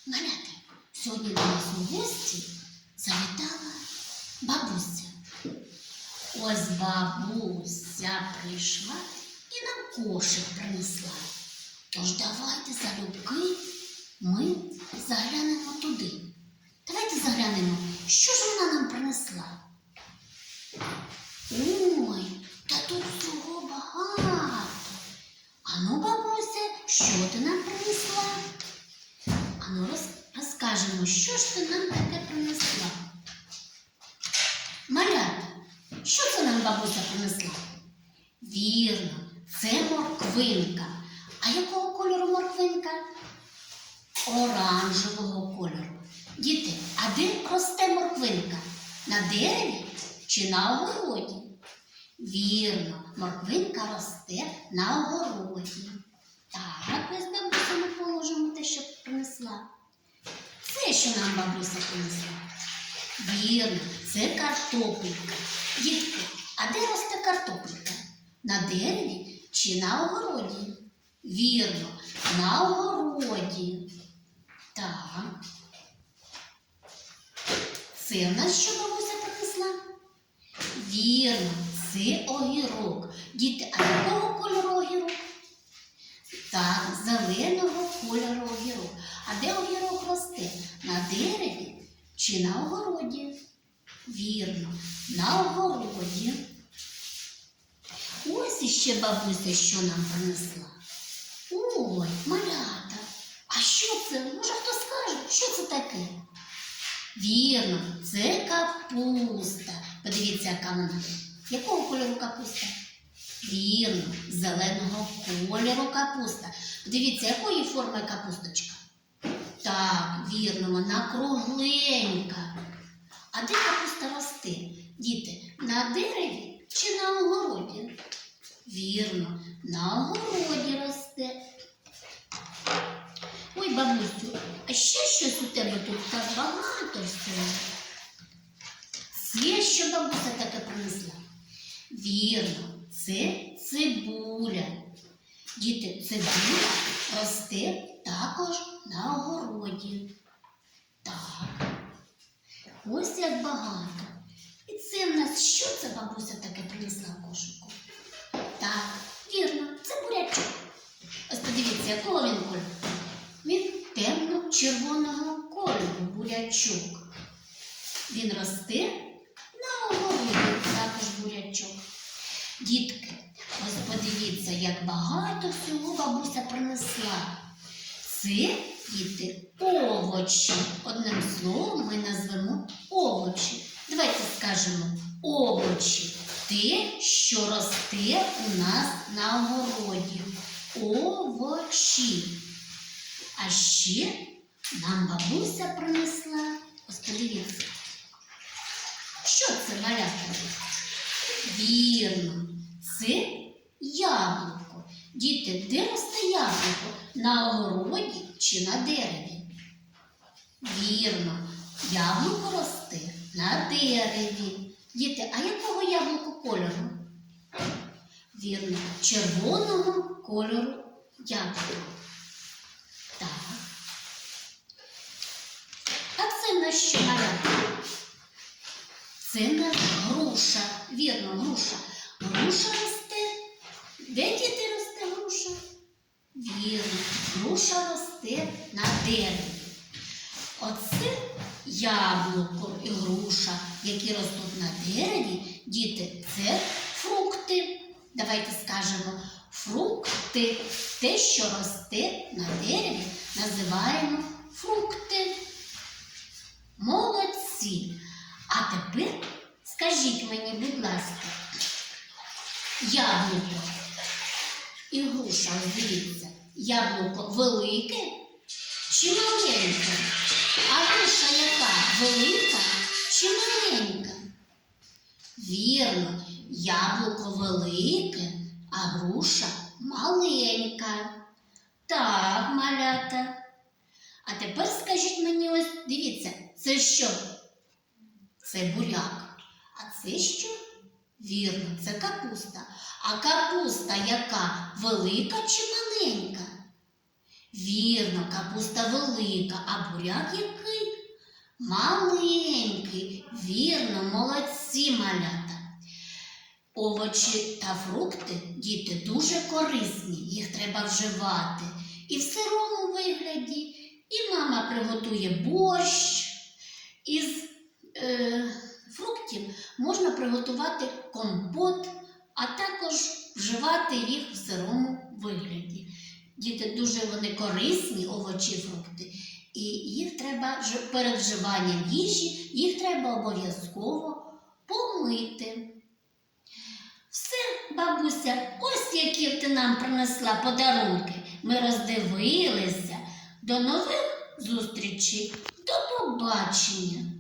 Малята, сьогодні до нас у гості завітала бабуся. Ось бабуся прийшла і нам кошик принесла. Тож давайте залюбки ми заглянемо туди. Давайте заглянемо, що ж вона нам принесла. Ой, та тут всього багато. Ану, бабуся, що ти нам принесла? Ану, розкажемо, що ж ти нам таке принесла? Малята, що це нам бабуся принесла? Вірно, це морквинка. А якого кольору морквинка? Оранжевого кольору. Діти, а де росте морквинка? На дереві чи на огороді? Вірно, морквинка росте на огороді. Так, ось бабуся ми положимо те, що принесла. Це, що нам бабуся принесла? Вірно, це картопелька. Дітки, а де росте картопелька? На дереві чи на огороді? Вірно, на огороді. Так. Це в нас що бабуся принесла? Вірно, це огірок. Діти, а якого кольору огірок? Так, зеленого кольору огірок. А де огірок росте? На дереві чи на огороді? Вірно, на огороді. Ось іще бабуся, що нам принесла. Ой, малята, а що це? Може, хто скаже, що це таке? Вірно, це капуста. Подивіться, яка вона. Якого кольору капуста? Вірно, зеленого кольору капуста. Подивіться, якої форми капусточка? Так, вірно, вона кругленька. А де капуста росте? Діти, на дереві чи на огороді? Вірно, на огороді росте. Ой, бабусю, а ще щось у тебе тут так багато всього? Це що бабуся таке принесла? Вірно, це цибуля. Діти, цибуля росте також на огороді. Так, ось як багато. І це в нас що це бабуся таке принесла в кошику? Так, вірно, це бурячок. Ось подивіться, якого він кольору? Він темно-червоного кольору бурячок. Він росте на огороді, також бурячок. Дітки, ось подивіться, як багато всього бабуся принесла. Це, діти, овочі. Одним словом ми назвемо овочі. Давайте скажемо овочі. Те, що росте у нас на огороді. Овочі. А ще нам бабуся принесла. Ось подивіться. Що це, малятка? Вірно, це яблуко. Діти, де росте яблуко? На огороді чи на дереві? Вірно, яблуко росте на дереві. Діти, а якого яблуко кольору? Вірно, червоного кольору яблука. Так. А це в нас що, малятка? Це в нас груша. Вірно, груша. Груша росте. Де, діти, росте груша? Вірно, груша росте на дереві. Оце яблуко і груша, які ростуть на дереві, діти, це фрукти. Давайте скажемо, фрукти. Те, що росте на дереві, називаємо фрукти. Молодці. А тепер скажіть мені, будь ласка, яблуко і груша, дивіться, яблуко велике чи маленьке? А груша яка? Велика чи маленька? Вірно, яблуко велике, а груша маленька. Так, малята. А тепер скажіть мені, ось, дивіться, це що? Це буряк. А це що? Вірно, це капуста. А капуста яка? Велика чи маленька? Вірно, капуста велика, а буряк який? Маленький. Вірно, молодці, малята. Овочі та фрукти, діти, дуже корисні, їх треба вживати. І в сирому вигляді, і мама приготує борщ. Із фруктів можна приготувати компот, а також вживати їх в сирому вигляді. Діти, дуже вони корисні, овочі і фрукти. І їх треба перед вживанням їжі, їх треба обов'язково помити. Все, бабуся, ось які ти нам принесла подарунки. Ми роздивилися. До нових зустрічей. До побачення.